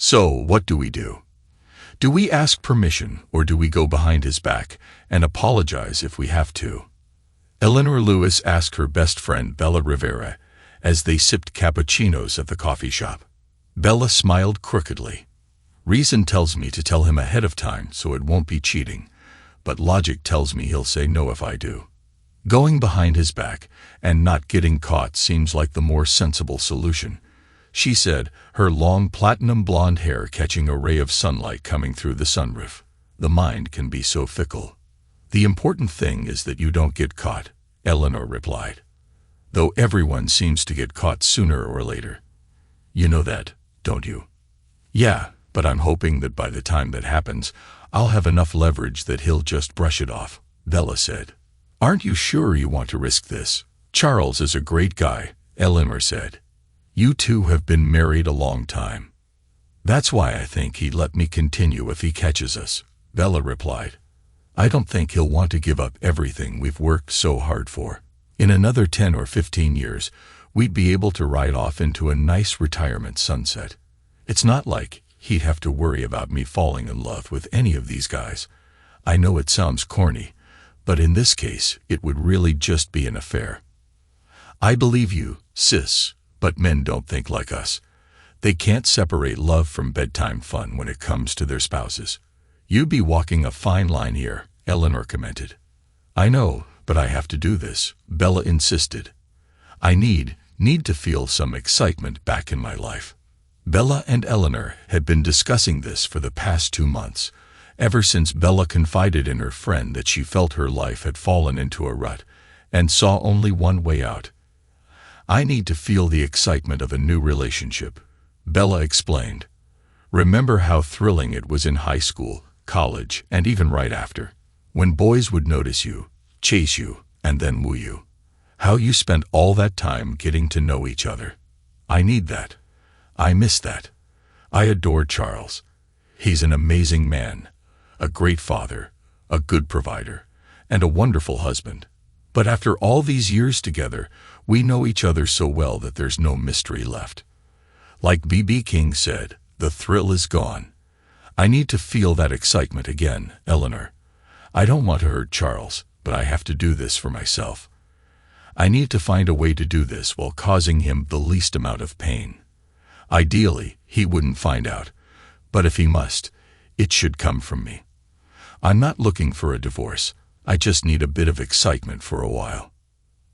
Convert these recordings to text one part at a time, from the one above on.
So, what do we do? Do we ask permission, or do we go behind his back and apologize if we have to? Eleanor Lewis asked her best friend Bella Rivera as they sipped cappuccinos at the coffee shop. Bella smiled crookedly. Reason tells me to tell him ahead of time so it won't be cheating, but logic tells me he'll say no if I do. Going behind his back and not getting caught seems like the more sensible solution, she said, her long platinum blonde hair catching a ray of sunlight coming through the sunroof. The mind can be so fickle. The important thing is that you don't get caught, Eleanor replied. Though everyone seems to get caught sooner or later. You know that, don't you? Yeah, but I'm hoping that by the time that happens, I'll have enough leverage that he'll just brush it off, Bella said. Aren't you sure you want to risk this? Charles is a great guy, Eleanor said. You two have been married a long time. That's why I think he'd let me continue if he catches us, Bella replied. I don't think he'll want to give up everything we've worked so hard for. In another 10 or 15 years, we'd be able to ride off into a nice retirement sunset. It's not like he'd have to worry about me falling in love with any of these guys. I know it sounds corny, but in this case, it would really just be an affair. I believe you, sis, but men don't think like us. They can't separate love from bedtime fun when it comes to their spouses. You'd be walking a fine line here, Eleanor commented. I know, but I have to do this, Bella insisted. I need to feel some excitement back in my life. Bella and Eleanor had been discussing this for the past 2 months, ever since Bella confided in her friend that she felt her life had fallen into a rut and saw only one way out. I need to feel the excitement of a new relationship, Bella explained. Remember how thrilling it was in high school, college, and even right after, when boys would notice you, chase you, and then woo you. How you spent all that time getting to know each other. I need that. I miss that. I adore Charles. He's an amazing man, a great father, a good provider, and a wonderful husband. But after all these years together, we know each other so well that there's no mystery left. Like B.B. King said, the thrill is gone. I need to feel that excitement again, Eleanor. I don't want to hurt Charles, but I have to do this for myself. I need to find a way to do this while causing him the least amount of pain. Ideally, he wouldn't find out, but if he must, it should come from me. I'm not looking for a divorce. I just need a bit of excitement for a while.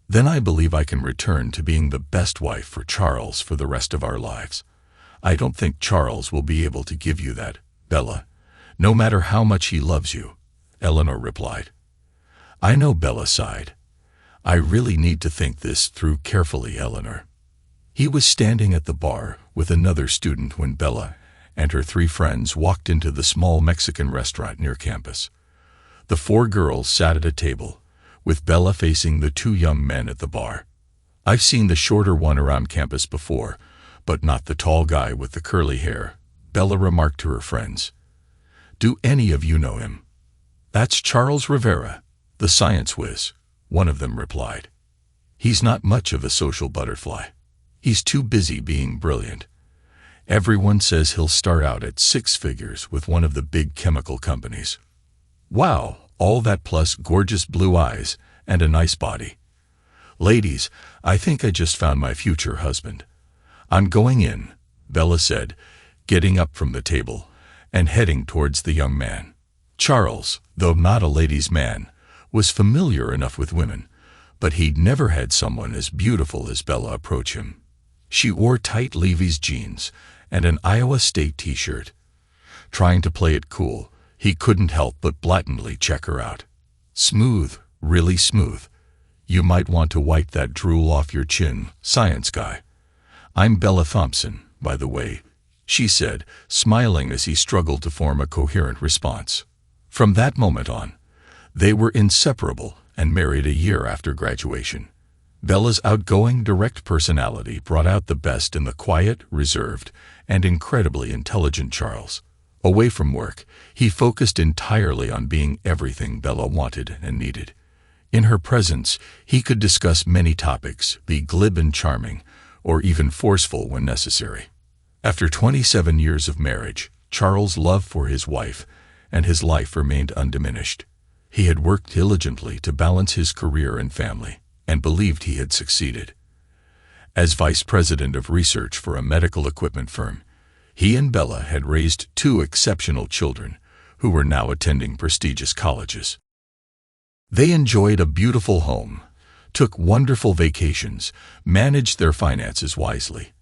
Then I believe I can return to being the best wife for Charles for the rest of our lives. I don't think Charles will be able to give you that, Bella, no matter how much he loves you, Eleanor replied. I know, Bella sighed. I really need to think this through carefully, Eleanor. He was standing at the bar with another student when Bella and her 3 friends walked into the small Mexican restaurant near campus. The 4 girls sat at a table, with Bella facing the 2 young men at the bar. I've seen the shorter one around campus before, but not the tall guy with the curly hair, Bella remarked to her friends. Do any of you know him? That's Charles Rivera, the science whiz, one of them replied. He's not much of a social butterfly. He's too busy being brilliant. Everyone says he'll start out at 6 figures with one of the big chemical companies. Wow, all that plus gorgeous blue eyes and a nice body. Ladies, I think I just found my future husband. I'm going in, Bella said, getting up from the table and heading towards the young man. Charles, though not a ladies' man, was familiar enough with women, but he'd never had someone as beautiful as Bella approach him. She wore tight Levi's jeans and an Iowa State t-shirt. Trying to play it cool, he couldn't help but blatantly check her out. Smooth, really smooth. You might want to wipe that drool off your chin, science guy. I'm Bella Thompson, by the way, she said, smiling as he struggled to form a coherent response. From that moment on, they were inseparable and married a year after graduation. Bella's outgoing, direct personality brought out the best in the quiet, reserved, and incredibly intelligent Charles. Away from work, he focused entirely on being everything Bella wanted and needed. In her presence, he could discuss many topics, be glib and charming, or even forceful when necessary. After 27 years of marriage, Charles' love for his wife and his life remained undiminished. He had worked diligently to balance his career and family, and believed he had succeeded. As vice president of research for a medical equipment firm, he and Bella had raised 2 exceptional children who were now attending prestigious colleges. They enjoyed a beautiful home, took wonderful vacations, managed their finances wisely,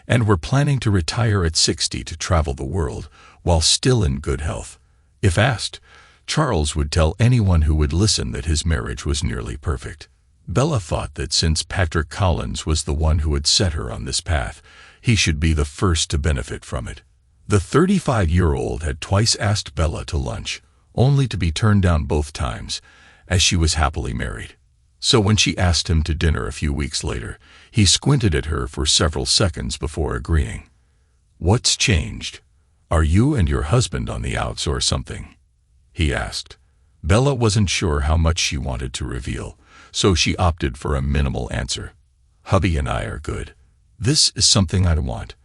and were planning to retire at 60 to travel the world while still in good health. If asked, Charles would tell anyone who would listen that his marriage was nearly perfect. Bella thought that since Patrick Collins was the one who had set her on this path, he should be the first to benefit from it. The 35-year-old had twice asked Bella to lunch, only to be turned down both times, as she was happily married. So when she asked him to dinner a few weeks later, he squinted at her for several seconds before agreeing. "What's changed? Are you and your husband on the outs or something?" he asked. Bella wasn't sure how much she wanted to reveal, so she opted for a minimal answer. "Hubby and I are good. This is something I want,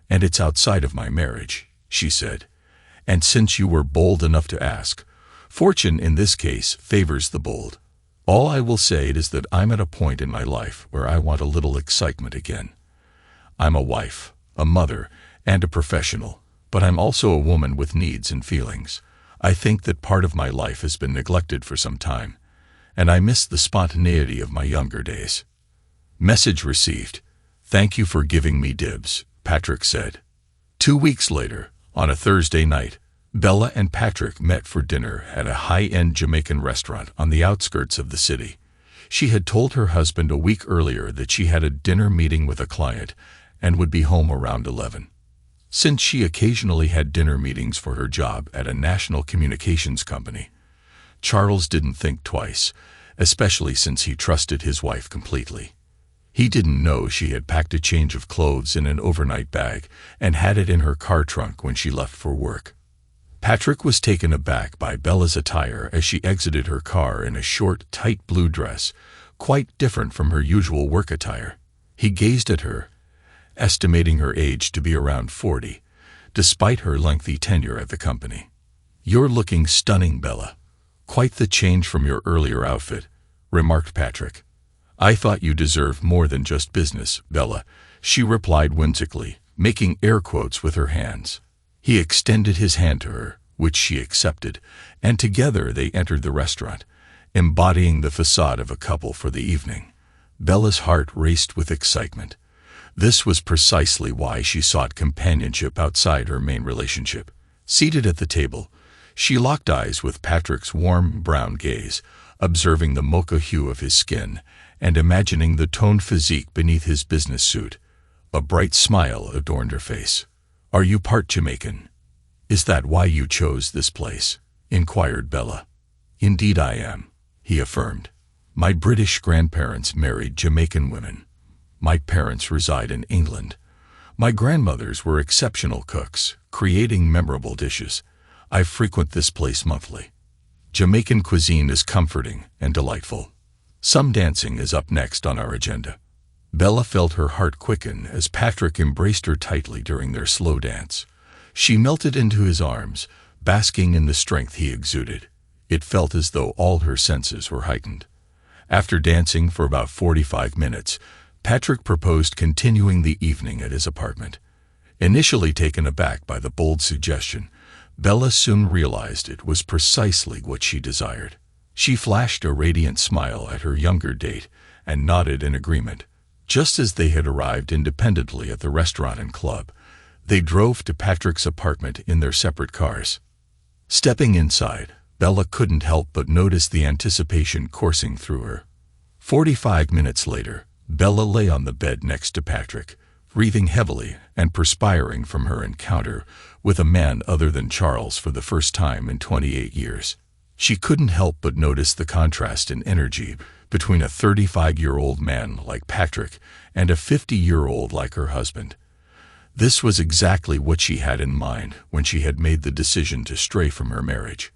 and it's outside of my marriage," she said. "And since you were bold enough to ask, fortune in this case favors the bold. All I will say is that I'm at a point in my life where I want a little excitement again. I'm a wife, a mother, and a professional, but I'm also a woman with needs and feelings. I think that part of my life has been neglected for some time, and I miss the spontaneity of my younger days." Message received. "Thank you for giving me dibs," Patrick said. 2 weeks later, on a Thursday night, Bella and Patrick met for dinner at a high-end Jamaican restaurant on the outskirts of the city. She had told her husband a week earlier that she had a dinner meeting with a client and would be home around 11. Since she occasionally had dinner meetings for her job at a national communications company, Charles didn't think twice, especially since he trusted his wife completely. He didn't know she had packed a change of clothes in an overnight bag and had it in her car trunk when she left for work. Patrick was taken aback by Bella's attire as she exited her car in a short, tight blue dress, quite different from her usual work attire. He gazed at her, estimating her age to be around 40, despite her lengthy tenure at the company. "You're looking stunning, Bella. Quite the change from your earlier outfit," remarked Patrick. "I thought you deserved more than just business, Bella," she replied whimsically, making air quotes with her hands. He extended his hand to her, which she accepted, and together they entered the restaurant, embodying the facade of a couple for the evening. Bella's heart raced with excitement. This was precisely why she sought companionship outside her main relationship. Seated at the table, she locked eyes with Patrick's warm brown gaze, observing the mocha hue of his skin and imagining the toned physique beneath his business suit. A bright smile adorned her face. "Are you part Jamaican? Is that why you chose this place?" inquired Bella. "Indeed I am," he affirmed. "My British grandparents married Jamaican women. My parents reside in England. My grandmothers were exceptional cooks, creating memorable dishes. I frequent this place monthly. Jamaican cuisine is comforting and delightful. Some dancing is up next on our agenda." Bella felt her heart quicken as Patrick embraced her tightly during their slow dance. She melted into his arms, basking in the strength he exuded. It felt as though all her senses were heightened. After dancing for about 45 minutes, Patrick proposed continuing the evening at his apartment. Initially taken aback by the bold suggestion, Bella soon realized it was precisely what she desired. She flashed a radiant smile at her younger date and nodded in agreement. Just as they had arrived independently at the restaurant and club, they drove to Patrick's apartment in their separate cars. Stepping inside, Bella couldn't help but notice the anticipation coursing through her. 45 minutes later, Bella lay on the bed next to Patrick, breathing heavily and perspiring from her encounter with a man other than Charles for the first time in 28 years. She couldn't help but notice the contrast in energy between a 35-year-old man like Patrick and a 50-year-old like her husband. This was exactly what she had in mind when she had made the decision to stray from her marriage.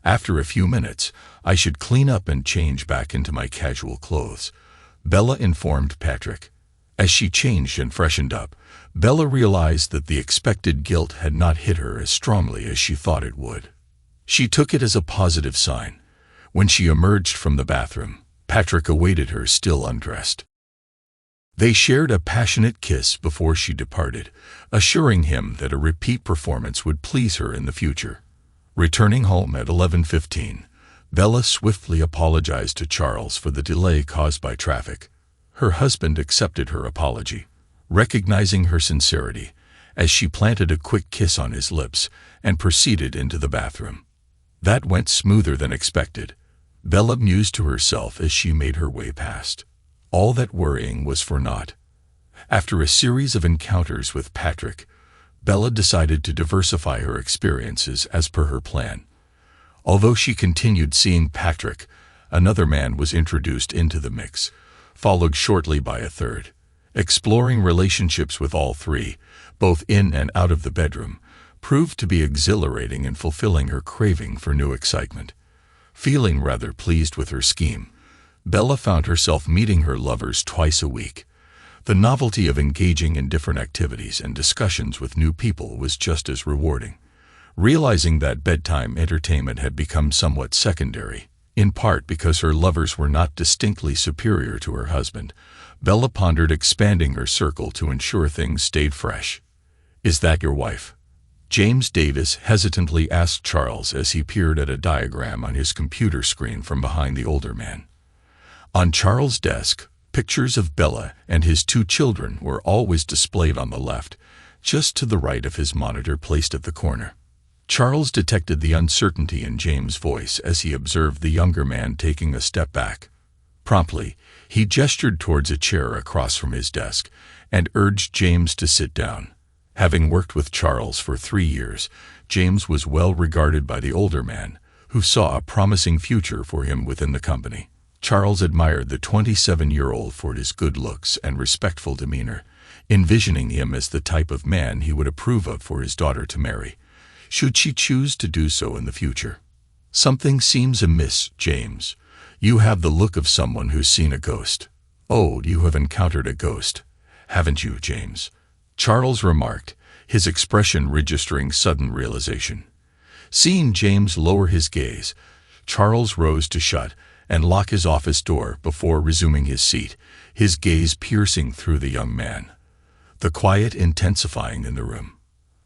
"After a few minutes, I should clean up and change back into my casual clothes," Bella informed Patrick. As she changed and freshened up, Bella realized that the expected guilt had not hit her as strongly as she thought it would. She took it as a positive sign. When she emerged from the bathroom, Patrick awaited her still undressed. They shared a passionate kiss before she departed, assuring him that a repeat performance would please her in the future. Returning home at 11:15, Bella swiftly apologized to Charles for the delay caused by traffic. Her husband accepted her apology, recognizing her sincerity, as she planted a quick kiss on his lips and proceeded into the bathroom. That went smoother than expected. Bella mused to herself as she made her way past. All that worrying was for naught. After a series of encounters with Patrick, Bella decided to diversify her experiences as per her plan. Although she continued seeing Patrick, another man was introduced into the mix, followed shortly by a third. Exploring relationships with all three, both in and out of the bedroom, proved to be exhilarating and fulfilling her craving for new excitement. Feeling rather pleased with her scheme, Bella found herself meeting her lovers twice a week. The novelty of engaging in different activities and discussions with new people was just as rewarding. Realizing that bedtime entertainment had become somewhat secondary, in part because her lovers were not distinctly superior to her husband, Bella pondered expanding her circle to ensure things stayed fresh. "Is that your wife?" James Davis hesitantly asked Charles as he peered at a diagram on his computer screen from behind the older man. On Charles' desk, pictures of Bella and his two children were always displayed on the left, just to the right of his monitor placed at the corner. Charles detected the uncertainty in James' voice as he observed the younger man taking a step back. Promptly, he gestured towards a chair across from his desk and urged James to sit down. Having worked with Charles for 3 years, James was well regarded by the older man, who saw a promising future for him within the company. Charles admired the 27-year-old for his good looks and respectful demeanor, envisioning him as the type of man he would approve of for his daughter to marry, should she choose to do so in the future. "Something seems amiss, James. You have the look of someone who's seen a ghost." "Oh, you have encountered a ghost, haven't you, James?" Charles remarked, his expression registering sudden realization. Seeing James lower his gaze, Charles rose to shut and lock his office door before resuming his seat, his gaze piercing through the young man, the quiet intensifying in the room.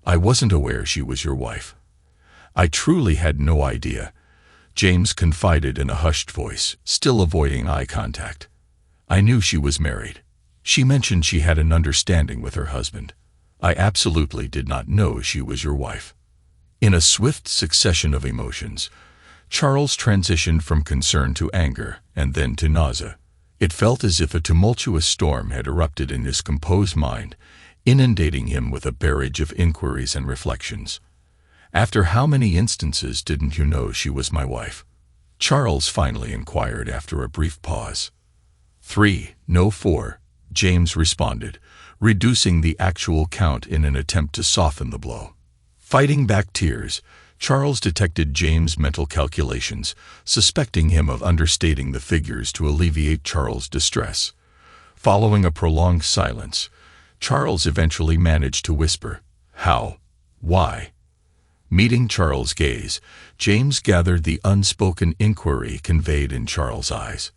"I wasn't aware she was your wife." "I truly had no idea," James confided in a hushed voice, still avoiding eye contact. "I knew she was married. She mentioned she had an understanding with her husband. I absolutely did not know she was your wife." In a swift succession of emotions, Charles transitioned from concern to anger and then to nausea. It felt as if a tumultuous storm had erupted in his composed mind, inundating him with a barrage of inquiries and reflections. "After how many instances didn't you know she was my wife?" Charles finally inquired after a brief pause. 3, no 4, James responded, reducing the actual count in an attempt to soften the blow. Fighting back tears, Charles detected James' mental calculations, suspecting him of understating the figures to alleviate Charles' distress. Following a prolonged silence, Charles eventually managed to whisper, "How? Why?" Meeting Charles' gaze, James gathered the unspoken inquiry conveyed in Charles' eyes.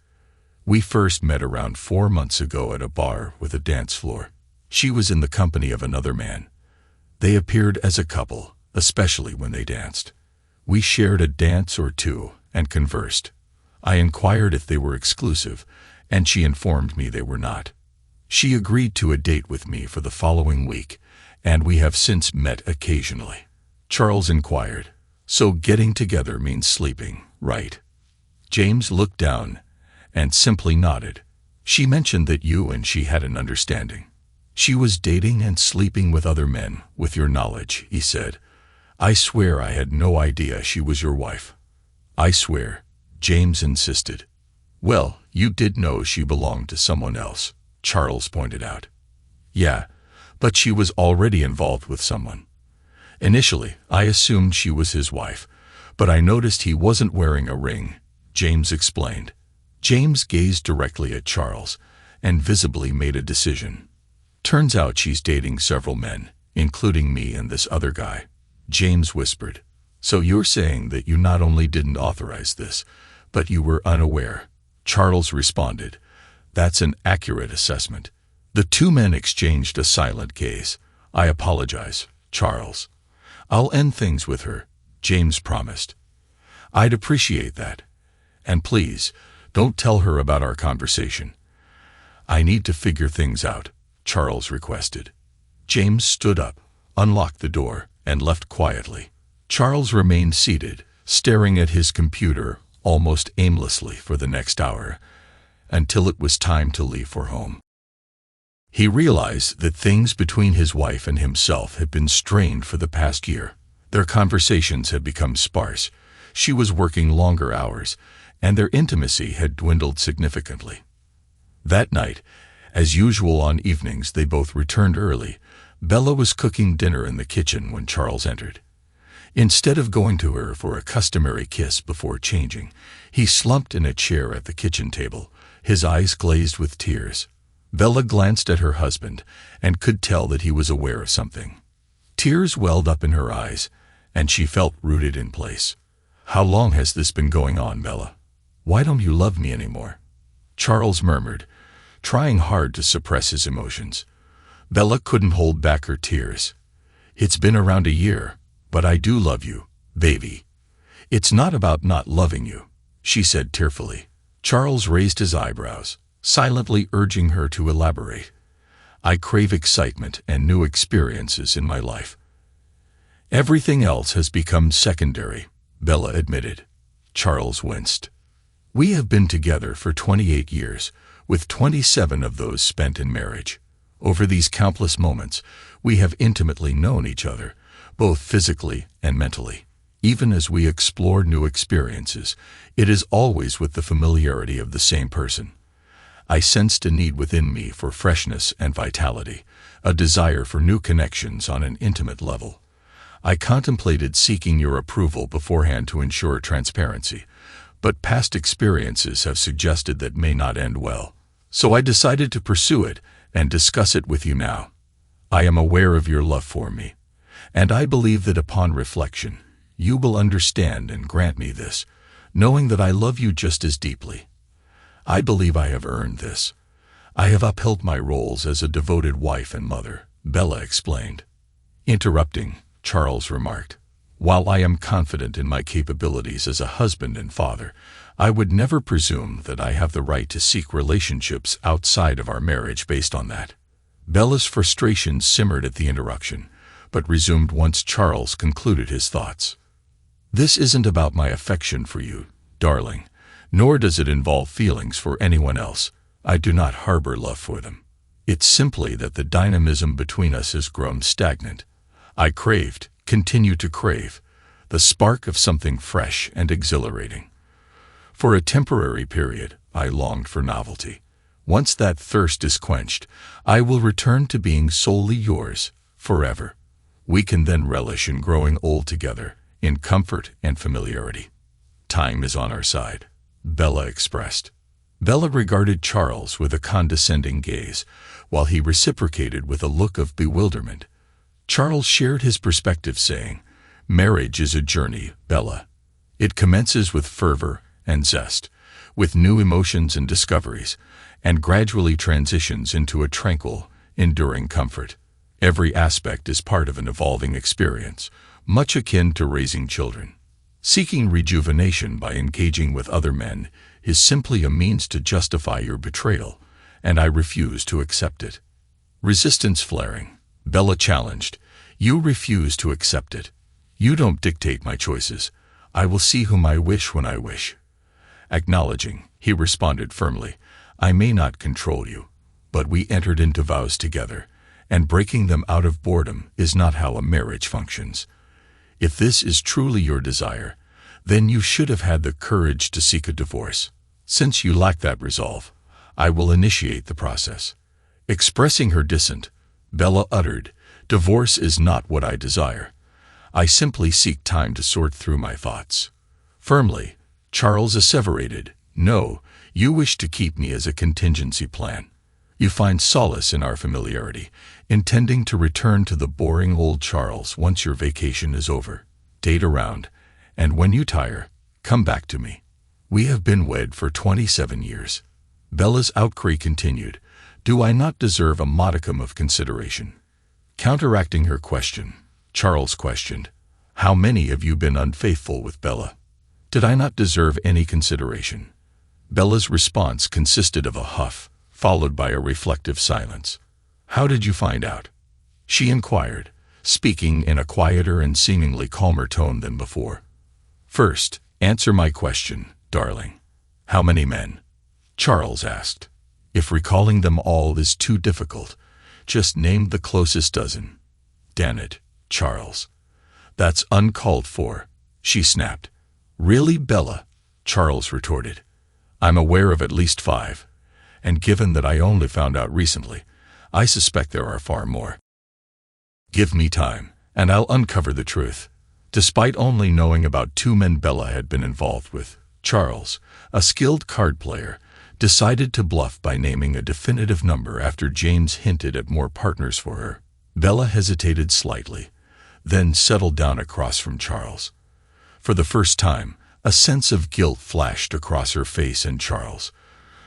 "We first met around 4 months ago at a bar with a dance floor. She was in the company of another man. They appeared as a couple, especially when they danced. We shared a dance or two and conversed. I inquired if they were exclusive, and she informed me they were not. She agreed to a date with me for the following week, and we have since met occasionally." Charles inquired, "So getting together means sleeping, right?" James looked down and simply nodded. "She mentioned that you and she had an understanding. She was dating and sleeping with other men, with your knowledge," he said. "I swear I had no idea she was your wife." "I swear," James insisted. "Well, you did know she belonged to someone else," Charles pointed out. "Yeah, but she was already involved with someone. Initially, I assumed she was his wife, but I noticed he wasn't wearing a ring," James explained. James gazed directly at Charles and visibly made a decision. Turns out she's dating several men, including me and this other guy. James whispered. So you're saying that you not only didn't authorize this, but you were unaware? Charles responded. That's an accurate assessment. The two men exchanged a silent gaze. I apologize, Charles. I'll end things with her, James promised. I'd appreciate that. And please, don't tell her about our conversation. I need to figure things out, Charles requested. James stood up, unlocked the door, and left quietly. Charles remained seated, staring at his computer almost aimlessly for the next hour, until it was time to leave for home. He realized that things between his wife and himself had been strained for the past year. Their conversations had become sparse. She was working longer hours, and their intimacy had dwindled significantly. That night, as usual on evenings they both returned early, Bella was cooking dinner in the kitchen when Charles entered. Instead of going to her for a customary kiss before changing, he slumped in a chair at the kitchen table, his eyes glazed with tears. Bella glanced at her husband and could tell that he was aware of something. Tears welled up in her eyes, and she felt rooted in place. How long has this been going on, Bella? Why don't you love me anymore? Charles murmured, trying hard to suppress his emotions. Bella couldn't hold back her tears. It's been around a year, but I do love you, baby. It's not about not loving you, she said tearfully. Charles raised his eyebrows, silently urging her to elaborate. I crave excitement and new experiences in my life. Everything else has become secondary, Bella admitted. Charles winced. We have been together for 28 years, with 27 of those spent in marriage. Over these countless moments, we have intimately known each other, both physically and mentally. Even as we explore new experiences, it is always with the familiarity of the same person. I sensed a need within me for freshness and vitality, a desire for new connections on an intimate level. I contemplated seeking your approval beforehand to ensure transparency, but past experiences have suggested that may not end well. So I decided to pursue it and discuss it with you now. I am aware of your love for me, and I believe that upon reflection, you will understand and grant me this, knowing that I love you just as deeply. I believe I have earned this. I have upheld my roles as a devoted wife and mother, Bella explained. Interrupting, Charles remarked, while I am confident in my capabilities as a husband and father, I would never presume that I have the right to seek relationships outside of our marriage based on that. Bella's frustration simmered at the interruption, but resumed once Charles concluded his thoughts. This isn't about my affection for you, darling, nor does it involve feelings for anyone else. I do not harbor love for them. It's simply that the dynamism between us has grown stagnant. I craved, continue to crave, the spark of something fresh and exhilarating. For a temporary period, I longed for novelty. Once that thirst is quenched, I will return to being solely yours, forever. We can then relish in growing old together, in comfort and familiarity. Time is on our side, Bella expressed. Bella regarded Charles with a condescending gaze, while he reciprocated with a look of bewilderment. Charles shared his perspective, saying, Marriage is a journey, Bella. It commences with fervor and zest, with new emotions and discoveries, and gradually transitions into a tranquil, enduring comfort. Every aspect is part of an evolving experience, much akin to raising children. Seeking rejuvenation by engaging with other men is simply a means to justify your betrayal, and I refuse to accept it. Resistance flaring, Bella challenged. You refuse to accept it. You don't dictate my choices. I will see whom I wish when I wish. Acknowledging, he responded firmly, I may not control you, but we entered into vows together, and breaking them out of boredom is not how a marriage functions. If this is truly your desire, then you should have had the courage to seek a divorce. Since you lack that resolve, I will initiate the process. Expressing her dissent, Bella uttered, Divorce is not what I desire. I simply seek time to sort through my thoughts. Firmly, Charles asseverated, No, you wish to keep me as a contingency plan. You find solace in our familiarity, intending to return to the boring old Charles once your vacation is over. Date around, and when you tire, come back to me. We have been wed for 27 years. Bella's outcry continued. Do I not deserve a modicum of consideration? Counteracting her question, Charles questioned, how many have you been unfaithful with Bella? Did I not deserve any consideration? Bella's response consisted of a huff, followed by a reflective silence. How did you find out? She inquired, speaking in a quieter and seemingly calmer tone than before. First, answer my question, darling. How many men? Charles asked. If recalling them all is too difficult, just name the closest dozen. Damn it, Charles. That's uncalled for, she snapped. Really, Bella? Charles retorted. I'm aware of at least 5, and given that I only found out recently, I suspect there are far more. Give me time, and I'll uncover the truth. Despite only knowing about 2 men Bella had been involved with, Charles, a skilled card player, decided to bluff by naming a definitive number after James hinted at more partners for her. Bella hesitated slightly, then settled down across from Charles. For the first time, a sense of guilt flashed across her face, and Charles,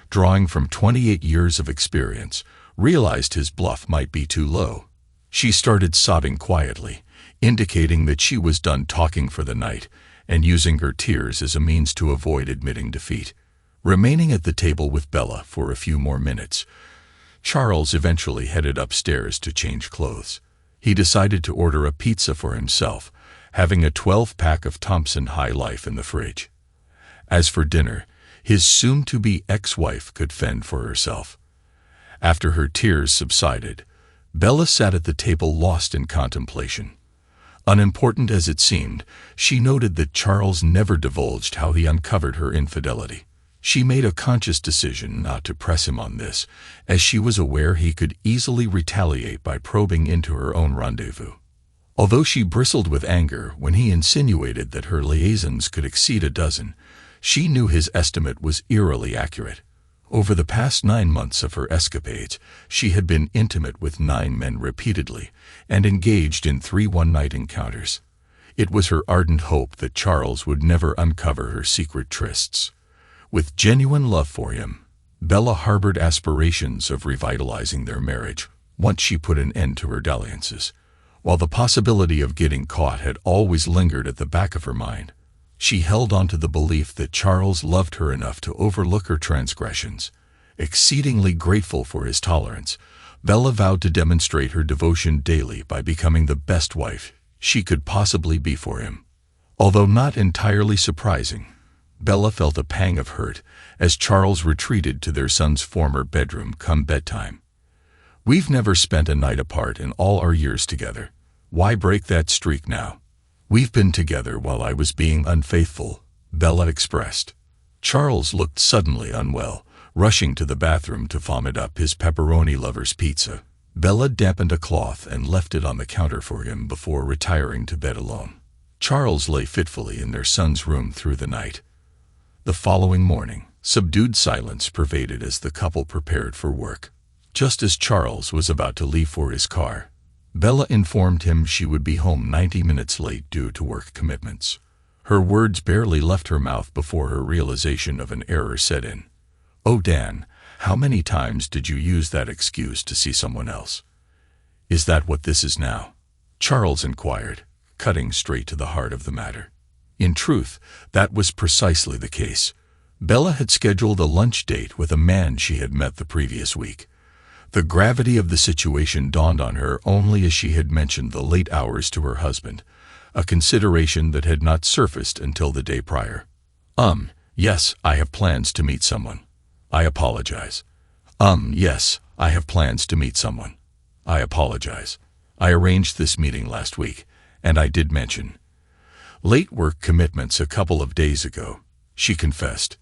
drawing from 28 years of experience, realized his bluff might be too low. She started sobbing quietly, indicating that she was done talking for the night and using her tears as a means to avoid admitting defeat. Remaining at the table with Bella for a few more minutes, Charles eventually headed upstairs to change clothes. He decided to order a pizza for himself, having a 12-pack of Thompson High Life in the fridge. As for dinner, his soon-to-be ex-wife could fend for herself. After her tears subsided, Bella sat at the table lost in contemplation. Unimportant as it seemed, she noted that Charles never divulged how he uncovered her infidelity. She made a conscious decision not to press him on this, as she was aware he could easily retaliate by probing into her own rendezvous. Although she bristled with anger when he insinuated that her liaisons could exceed a dozen, she knew his estimate was eerily accurate. Over the past 9 months of her escapades, she had been intimate with 9 men repeatedly and engaged in 3 one-night encounters. It was her ardent hope that Charles would never uncover her secret trysts. With genuine love for him, Bella harbored aspirations of revitalizing their marriage once she put an end to her dalliances. While the possibility of getting caught had always lingered at the back of her mind, she held on to the belief that Charles loved her enough to overlook her transgressions. Exceedingly grateful for his tolerance, Bella vowed to demonstrate her devotion daily by becoming the best wife she could possibly be for him. Although not entirely surprising, Bella felt a pang of hurt as Charles retreated to their son's former bedroom come bedtime. We've never spent a night apart in all our years together. Why break that streak now? We've been together while I was being unfaithful, Bella expressed. Charles looked suddenly unwell, rushing to the bathroom to vomit up his pepperoni lover's pizza. Bella dampened a cloth and left it on the counter for him before retiring to bed alone. Charles lay fitfully in their son's room through the night. The following morning, subdued silence pervaded as the couple prepared for work. Just as Charles was about to leave for his car, Bella informed him she would be home 90 minutes late due to work commitments. Her words barely left her mouth before her realization of an error set in. "Oh, Dan, how many times did you use that excuse to see someone else? Is that what this is now?" Charles inquired, cutting straight to the heart of the matter. In truth, that was precisely the case. Bella had scheduled a lunch date with a man she had met the previous week. The gravity of the situation dawned on her only as she had mentioned the late hours to her husband, a consideration that had not surfaced until the day prior. Yes, I have plans to meet someone. I apologize. Yes, I have plans to meet someone. I apologize. I arranged this meeting last week, and I did mention late work commitments a couple of days ago, she confessed.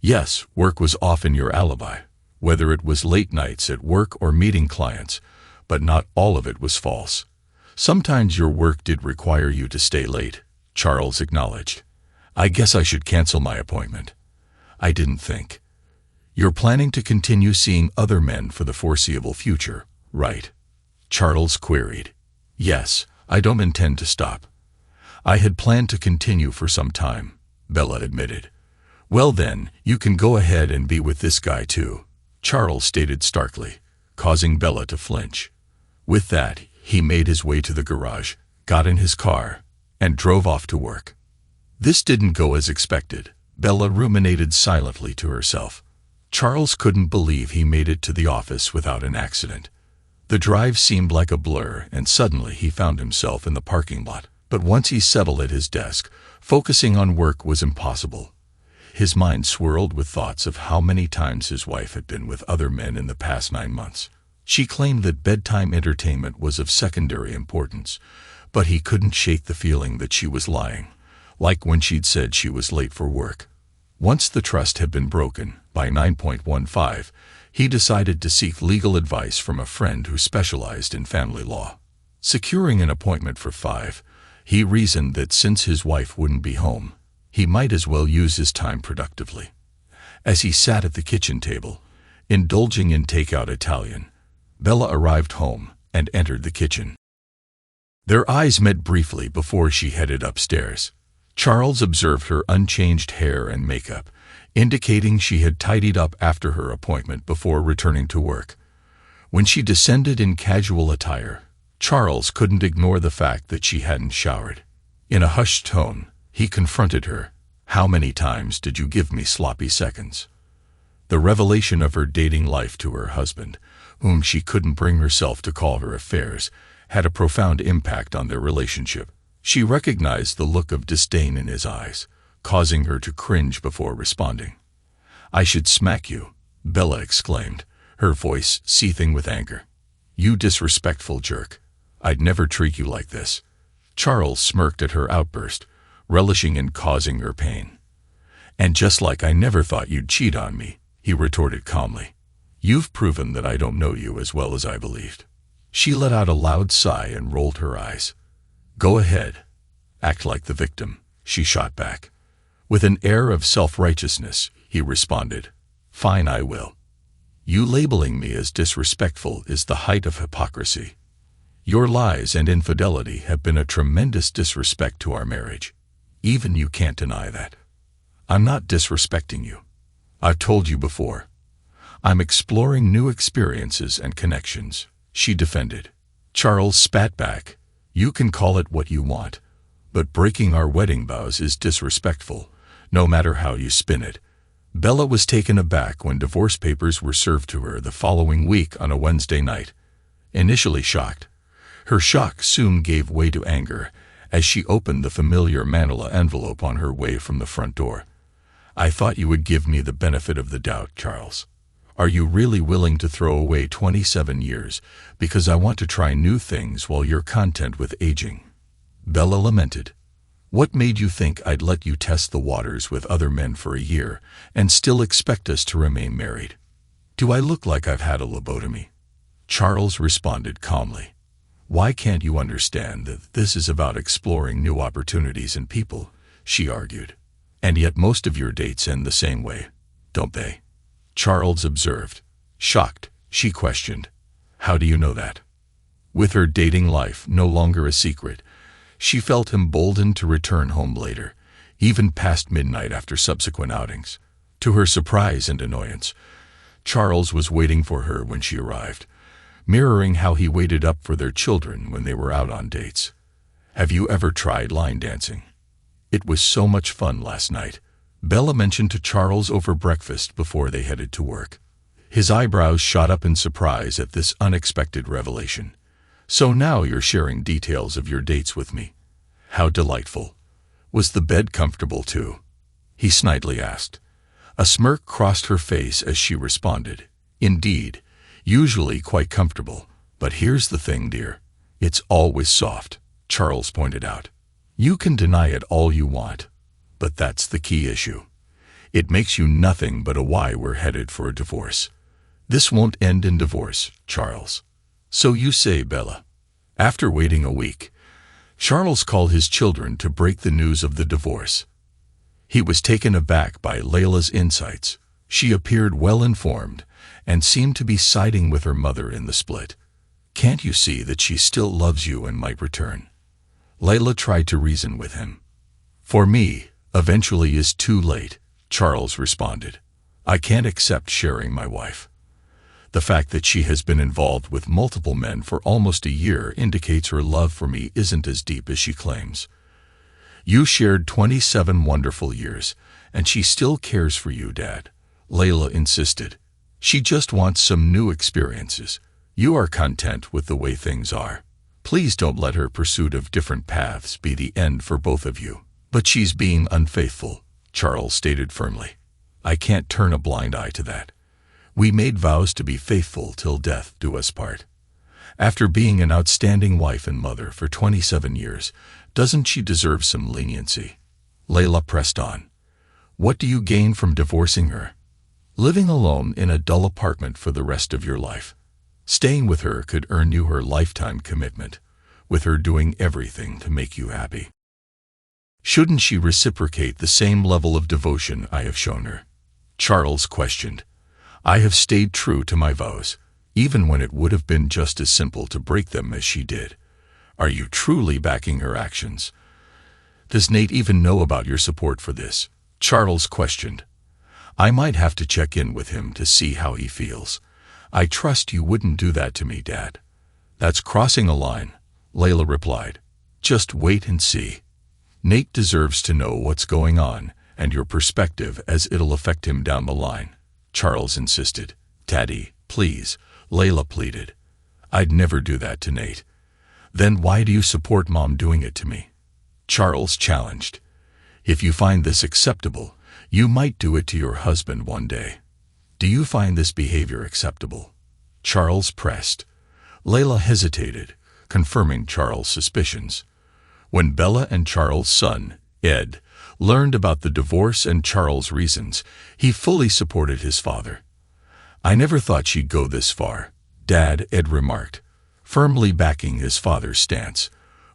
Yes, work was often your alibi, whether it was late nights at work or meeting clients, but not all of it was false. Sometimes your work did require you to stay late, Charles acknowledged. I guess I should cancel my appointment. I didn't think. You're planning to continue seeing other men for the foreseeable future, right? Charles queried. Yes, I don't intend to stop. I had planned to continue for some time, Bella admitted. Well then, you can go ahead and be with this guy too, Charles stated starkly, causing Bella to flinch. With that, he made his way to the garage, got in his car, and drove off to work. This didn't go as expected, Bella ruminated silently to herself. Charles couldn't believe he made it to the office without an accident. The drive seemed like a blur, and suddenly he found himself in the parking lot. But once he settled at his desk, focusing on work was impossible. His mind swirled with thoughts of how many times his wife had been with other men in the past 9 months. She claimed that bedtime entertainment was of secondary importance, but he couldn't shake the feeling that she was lying, like when she'd said she was late for work. Once the trust had been broken, by 9.15, he decided to seek legal advice from a friend who specialized in family law. Securing an appointment for 5, he reasoned that since his wife wouldn't be home, he might as well use his time productively. As he sat at the kitchen table, indulging in takeout Italian, Bella arrived home and entered the kitchen. Their eyes met briefly before she headed upstairs. Charles observed her unchanged hair and makeup, indicating she had tidied up after her appointment before returning to work. When she descended in casual attire, Charles couldn't ignore the fact that she hadn't showered. In a hushed tone, he confronted her. How many times did you give me sloppy seconds? The revelation of her dating life to her husband, whom she couldn't bring herself to call her affairs, had a profound impact on their relationship. She recognized the look of disdain in his eyes, causing her to cringe before responding. I should smack you, Bella exclaimed, her voice seething with anger. You disrespectful jerk. I'd never treat you like this. Charles smirked at her outburst, relishing in causing her pain. And just like I never thought you'd cheat on me, he retorted calmly. You've proven that I don't know you as well as I believed. She let out a loud sigh and rolled her eyes. Go ahead. Act like the victim, she shot back. With an air of self-righteousness, he responded. Fine, I will. You labeling me as disrespectful is the height of hypocrisy. Your lies and infidelity have been a tremendous disrespect to our marriage. Even you can't deny that. I'm not disrespecting you. I've told you before. I'm exploring new experiences and connections, she defended. Charles spat back. You can call it what you want, but breaking our wedding vows is disrespectful, no matter how you spin it. Bella was taken aback when divorce papers were served to her the following week on a Wednesday night. Initially shocked, her shock soon gave way to anger as she opened the familiar manila envelope on her way from the front door. I thought you would give me the benefit of the doubt, Charles. Are you really willing to throw away 27 years because I want to try new things while you're content with aging? Bella lamented. What made you think I'd let you test the waters with other men for a year and still expect us to remain married? Do I look like I've had a lobotomy? Charles responded calmly. Why can't you understand that this is about exploring new opportunities and people, she argued. And yet most of your dates end the same way, don't they? Charles observed. Shocked, she questioned. How do you know that? With her dating life no longer a secret, she felt emboldened to return home later, even past midnight after subsequent outings. To her surprise and annoyance, Charles was waiting for her when she arrived, mirroring how he waited up for their children when they were out on dates. Have you ever tried line dancing? It was so much fun last night, Bella mentioned to Charles over breakfast before they headed to work. His eyebrows shot up in surprise at this unexpected revelation. So now you're sharing details of your dates with me. How delightful. Was the bed comfortable too? He snidely asked. A smirk crossed her face as she responded. Indeed, usually quite comfortable, but here's the thing, dear. It's always soft, Charles pointed out. You can deny it all you want, but that's the key issue. It makes you nothing but a why we're headed for a divorce. This won't end in divorce, Charles. So you say, Bella. After waiting a week, Charles called his children to break the news of the divorce. He was taken aback by Layla's insights, She appeared well-informed and seemed to be siding with her mother in the split. "Can't you see that she still loves you and might return?" Layla tried to reason with him. "For me, eventually is too late," Charles responded. "I can't accept sharing my wife. The fact that she has been involved with multiple men for almost a year indicates her love for me isn't as deep as she claims. You shared 27 wonderful years, and she still cares for you, Dad," Layla insisted. "She just wants some new experiences. You are content with the way things are. Please don't let her pursuit of different paths be the end for both of you." "But she's being unfaithful," Charles stated firmly. "I can't turn a blind eye to that. We made vows to be faithful till death do us part. After being an outstanding wife and mother for 27 years, doesn't she deserve some leniency?" Layla pressed on. "What do you gain from divorcing her? Living alone in a dull apartment for the rest of your life. Staying with her could earn you her lifetime commitment, with her doing everything to make you happy. Shouldn't she reciprocate the same level of devotion I have shown her?" Charles questioned. "I have stayed true to my vows, even when it would have been just as simple to break them as she did. Are you truly backing her actions? Does Nate even know about your support for this?" Charles questioned. "I might have to check in with him to see how he feels. I trust you wouldn't do that to me, Dad." "That's crossing a line," Layla replied. "Just wait and see. Nate deserves to know what's going on and your perspective, as it'll affect him down the line," Charles insisted. "Daddy, please," Layla pleaded. "I'd never do that to Nate." "Then why do you support Mom doing it to me?" Charles challenged. "If you find this acceptable, you might do it to your husband one day. Do you find this behavior acceptable?" Charles pressed. Layla hesitated, confirming Charles' suspicions. When Bella and Charles' son, Ed, learned about the divorce and Charles' reasons, he fully supported his father. "I never thought she'd go this far, Dad," Ed remarked, firmly backing his father's stance.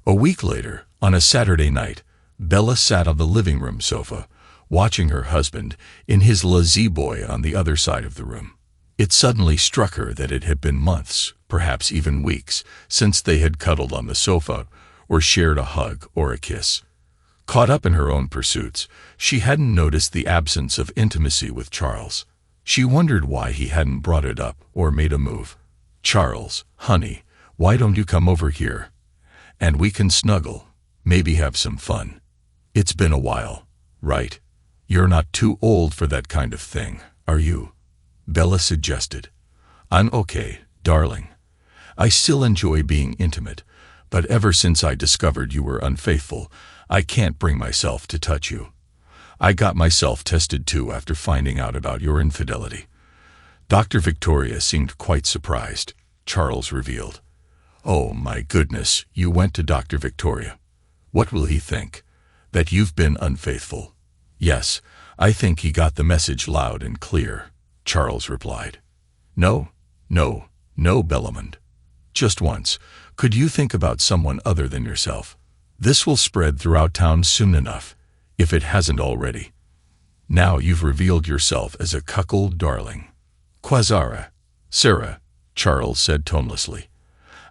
A week later, on a Saturday night, Bella sat on the living room sofa, watching her husband in his lazy-boy on the other side of the room. It suddenly struck her that it had been months, perhaps even weeks, since they had cuddled on the sofa or shared a hug or a kiss. Caught up in her own pursuits, she hadn't noticed the absence of intimacy with Charles. She wondered why he hadn't brought it up or made a move. "Charles, honey, why don't you come over here? And we can snuggle, maybe have some fun. It's been a while, right? You're not too old for that kind of thing, are you?" Bella suggested. "I'm okay, darling. I still enjoy being intimate, but ever since I discovered you were unfaithful, I can't bring myself to touch you. I got myself tested too after finding out about your infidelity." Dr. Victoria seemed quite surprised, Charles revealed. "Oh my goodness, you went to Dr. Victoria. What will he think? That you've been unfaithful?" "Yes, I think he got the message loud and clear," Charles replied. No, Bellamond. Just once, could you think about someone other than yourself? This will spread throughout town soon enough, if it hasn't already. Now you've revealed yourself as a cuckold darling." "Quasara, Sarah," Charles said tonelessly.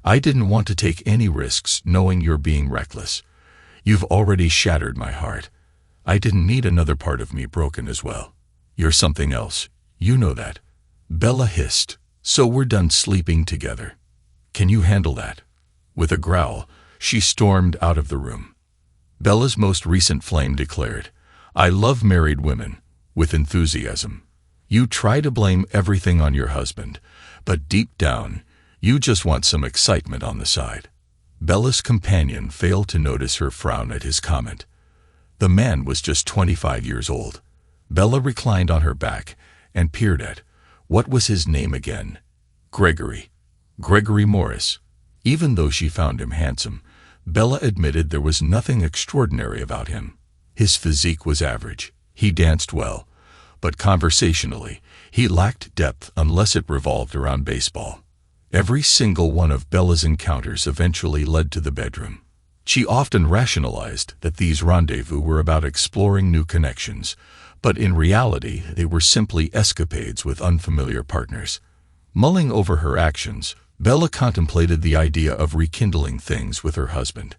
"I didn't want to take any risks knowing you're being reckless. You've already shattered my heart. I didn't need another part of me broken as well. You're something else, you know that." Bella hissed. "So we're done sleeping together. Can you handle that?" With a growl, she stormed out of the room. Bella's most recent flame declared, "I love married women," with enthusiasm. "You try to blame everything on your husband, but deep down, you just want some excitement on the side." Bella's companion failed to notice her frown at his comment. The man was just 25 years old. Bella reclined on her back and peered at, what was his name again? Gregory Morris. Even though she found him handsome, Bella admitted there was nothing extraordinary about him. His physique was average. He danced well, but conversationally, he lacked depth unless it revolved around baseball. Every single one of Bella's encounters eventually led to the bedroom. She often rationalized that these rendezvous were about exploring new connections, but in reality they were simply escapades with unfamiliar partners. Mulling over her actions, Bella contemplated the idea of rekindling things with her husband.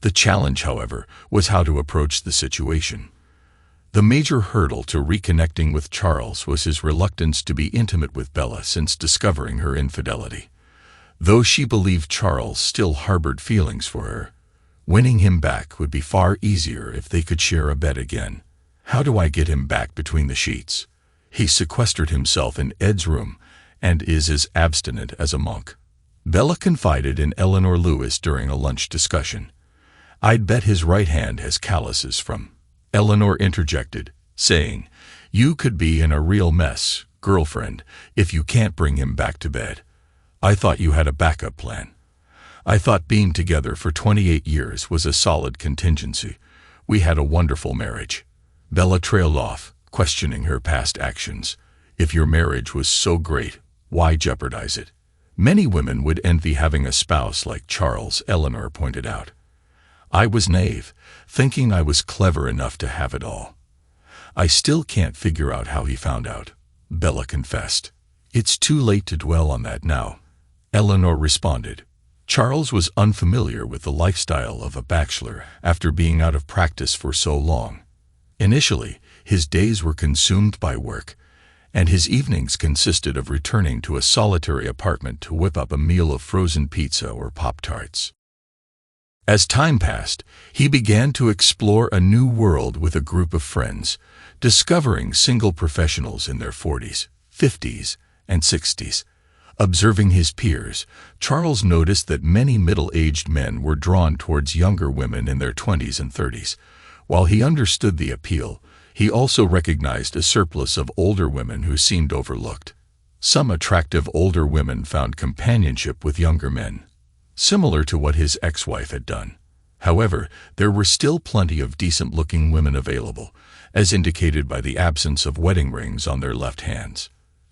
The challenge, however, was how to approach the situation. The major hurdle to reconnecting with Charles was his reluctance to be intimate with Bella since discovering her infidelity. Though she believed Charles still harbored feelings for her, winning him back would be far easier if they could share a bed again. How do I get him back between the sheets? He sequestered himself in Ed's room and is as abstinent as a monk. Bella confided in Eleanor Lewis during a lunch discussion. I'd bet his right hand has calluses from. Eleanor interjected, saying, You could be in a real mess, girlfriend, if you can't bring him back to bed. I thought you had a backup plan. I thought being together for 28 years was a solid contingency. We had a wonderful marriage. Bella trailed off, questioning her past actions. If your marriage was so great, why jeopardize it? Many women would envy having a spouse like Charles, Eleanor pointed out. I was naive, thinking I was clever enough to have it all. I still can't figure out how he found out, Bella confessed. It's too late to dwell on that now, Eleanor responded. Charles was unfamiliar with the lifestyle of a bachelor after being out of practice for so long. Initially, his days were consumed by work, and his evenings consisted of returning to a solitary apartment to whip up a meal of frozen pizza or Pop-Tarts. As time passed, he began to explore a new world with a group of friends, discovering single professionals in their 40s, 50s, and 60s. Observing his peers, Charles noticed that many middle-aged men were drawn towards younger women in their 20s and 30s. While he understood the appeal, he also recognized a surplus of older women who seemed overlooked. Some attractive older women found companionship with younger men, similar to what his ex-wife had done. However, there were still plenty of decent-looking women available, as indicated by the absence of wedding rings on their left hands.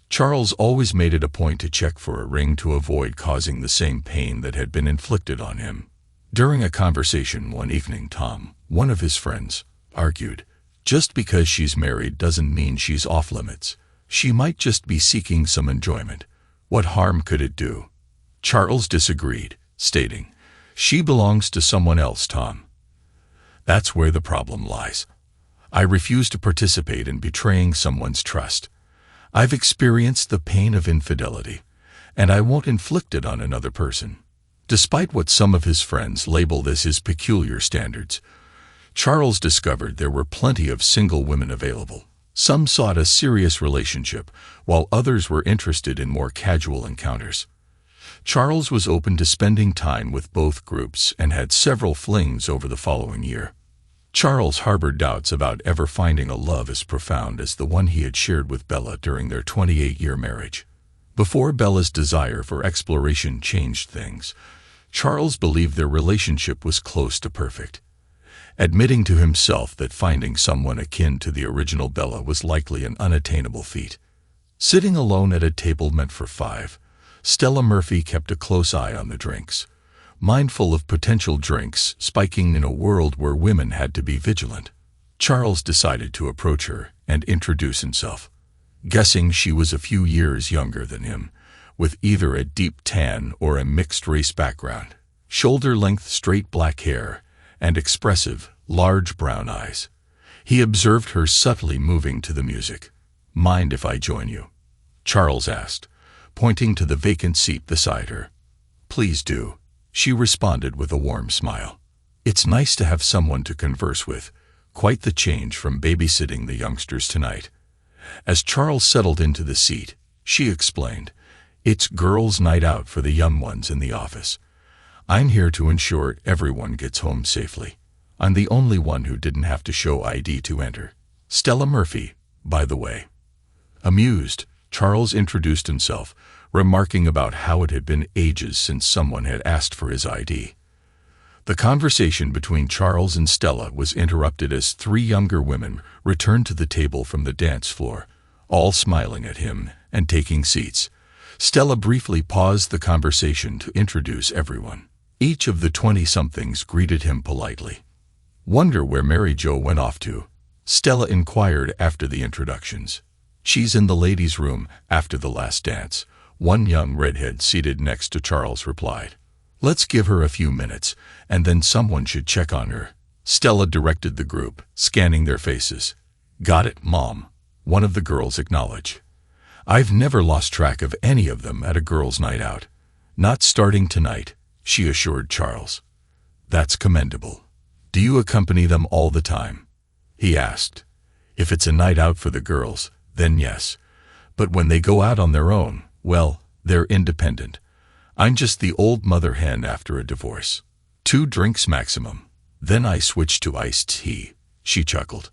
Charles always made it a point to check for a ring to avoid causing the same pain that had been inflicted on him. During a conversation one evening, Tom, one of his friends, argued, Just because she's married doesn't mean she's off-limits. She might just be seeking some enjoyment. What harm could it do? Charles disagreed, stating, She belongs to someone else, Tom. That's where the problem lies. I refuse to participate in betraying someone's trust. I've experienced the pain of infidelity, and I won't inflict it on another person. Despite what some of his friends labeled as his peculiar standards, Charles discovered there were plenty of single women available. Some sought a serious relationship, while others were interested in more casual encounters. Charles was open to spending time with both groups and had several flings over the following year. Charles harbored doubts about ever finding a love as profound as the one he had shared with Bella during their 28-year marriage. Before Bella's desire for exploration changed things, Charles believed their relationship was close to perfect. Admitting to himself that finding someone akin to the original Bella was likely an unattainable feat. Sitting alone at a table meant for 5, Stella Murphy kept a close eye on the drinks, mindful of potential drinks spiking in a world where women had to be vigilant. Charles decided to approach her and introduce himself. Guessing she was a few years younger than him, with either a deep tan or a mixed-race background, shoulder-length straight black hair, and expressive, large brown eyes. He observed her subtly moving to the music. Mind if I join you? Charles asked, pointing to the vacant seat beside her. Please do, she responded with a warm smile. It's nice to have someone to converse with, quite the change from babysitting the youngsters tonight. As Charles settled into the seat, she explained, It's girls' night out for the young ones in the office. I'm here to ensure everyone gets home safely. I'm the only one who didn't have to show ID to enter. Stella Murphy, by the way. Amused, Charles introduced himself, remarking about how it had been ages since someone had asked for his ID. The conversation between Charles and Stella was interrupted as 3 younger women returned to the table from the dance floor, all smiling at him and taking seats. Stella briefly paused the conversation to introduce everyone. Each of the 20-somethings greeted him politely. Wonder where Mary Jo went off to, Stella inquired after the introductions. "She's in the ladies' room after the last dance," one young redhead seated next to Charles replied. "Let's give her a few minutes, and then someone should check on her." Stella directed the group, scanning their faces. "Got it, Mom," one of the girls acknowledged. "I've never lost track of any of them at a girls' night out." "Not starting tonight," she assured Charles. "That's commendable. Do you accompany them all the time?" he asked. "If it's a night out for the girls, then yes. But when they go out on their own, well, they're independent. I'm just the old mother hen after a divorce. 2 drinks maximum. Then I switch to iced tea," she chuckled.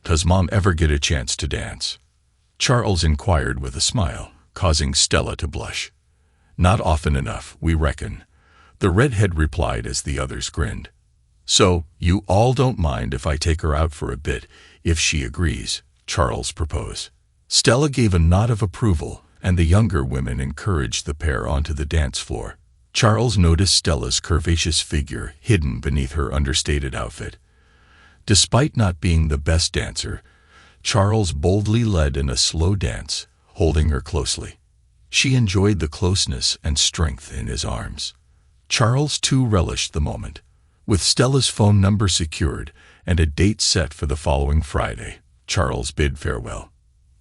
"Does Mom ever get a chance to dance?" Charles inquired with a smile, causing Stella to blush. "Not often enough, we reckon," the redhead replied as the others grinned. "So, you all don't mind if I take her out for a bit, if she agrees," Charles proposed. Stella gave a nod of approval, and the younger women encouraged the pair onto the dance floor. Charles noticed Stella's curvaceous figure hidden beneath her understated outfit. Despite not being the best dancer, Charles boldly led in a slow dance, holding her closely. She enjoyed the closeness and strength in his arms. Charles too relished the moment. With Stella's phone number secured and a date set for the following Friday, Charles bid farewell.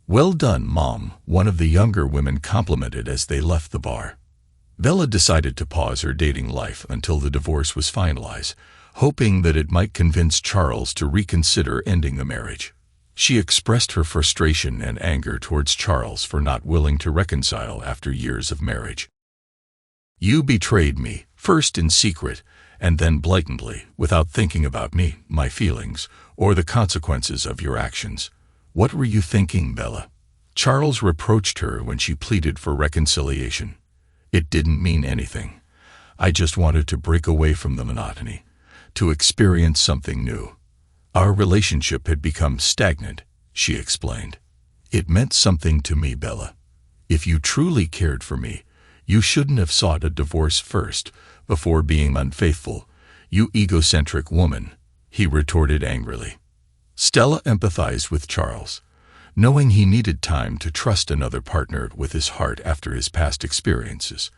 "Well done, Mom," one of the younger women complimented as they left the bar. Bella decided to pause her dating life until the divorce was finalized, hoping that it might convince Charles to reconsider ending the marriage. She expressed her frustration and anger towards Charles for not willing to reconcile after years of marriage. "You betrayed me, first in secret, and then blatantly, without thinking about me, my feelings, or the consequences of your actions. What were you thinking, Bella?" Charles reproached her when she pleaded for reconciliation. "It didn't mean anything. I just wanted to break away from the monotony, to experience something new. Our relationship had become stagnant," she explained. "It meant something to me, Bella. If you truly cared for me, you shouldn't have sought a divorce first, before being unfaithful, you egocentric woman," he retorted angrily. Stella empathized with Charles, knowing he needed time to trust another partner with his heart after his past experiences.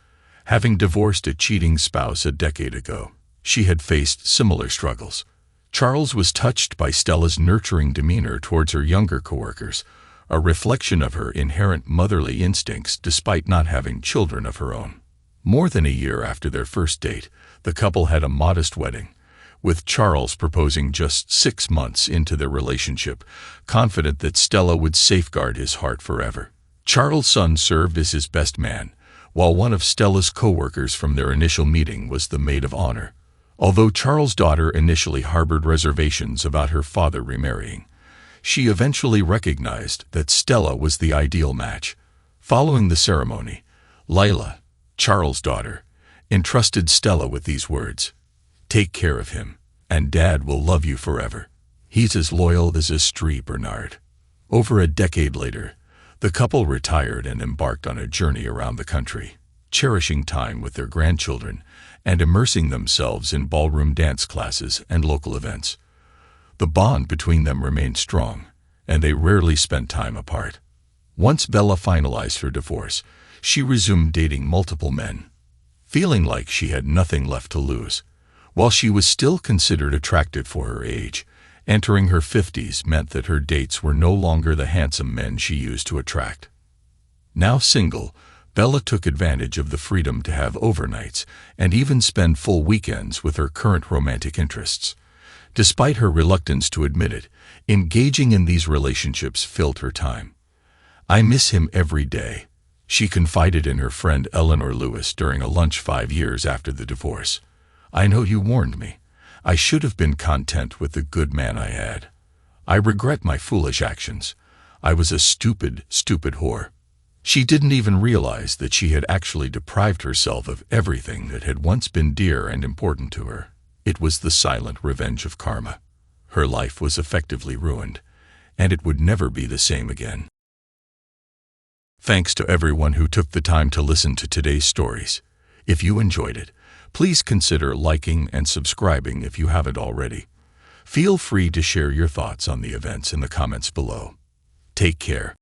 Having divorced a cheating spouse a decade ago, she had faced similar struggles. Charles was touched by Stella's nurturing demeanor towards her younger coworkers, a reflection of her inherent motherly instincts despite not having children of her own. More than a year after their first date, the couple had a modest wedding, with Charles proposing just 6 months into their relationship, confident that Stella would safeguard his heart forever. Charles' son served as his best man, while one of Stella's co-workers from their initial meeting was the maid of honor. Although Charles' daughter initially harbored reservations about her father remarrying, she eventually recognized that Stella was the ideal match. Following the ceremony, Lila, Charles' daughter, entrusted Stella with these words: "Take care of him, and Dad will love you forever. He's as loyal as a Street Bernard." Over a decade later, the couple retired and embarked on a journey around the country, cherishing time with their grandchildren and immersing themselves in ballroom dance classes and local events. The bond between them remained strong, and they rarely spent time apart. Once Bella finalized her divorce, she resumed dating multiple men, feeling like she had nothing left to lose. While she was still considered attractive for her age, entering her 50s meant that her dates were no longer the handsome men she used to attract. Now single, Bella took advantage of the freedom to have overnights and even spend full weekends with her current romantic interests. Despite her reluctance to admit it, engaging in these relationships filled her time. "I miss him every day," she confided in her friend Eleanor Lewis during a lunch 5 years after the divorce. "I know you warned me. I should have been content with the good man I had. I regret my foolish actions. I was a stupid, stupid whore." She didn't even realize that she had actually deprived herself of everything that had once been dear and important to her. It was the silent revenge of karma. Her life was effectively ruined, and it would never be the same again. Thanks to everyone who took the time to listen to today's stories. If you enjoyed it, please consider liking and subscribing if you haven't already. Feel free to share your thoughts on the events in the comments below. Take care.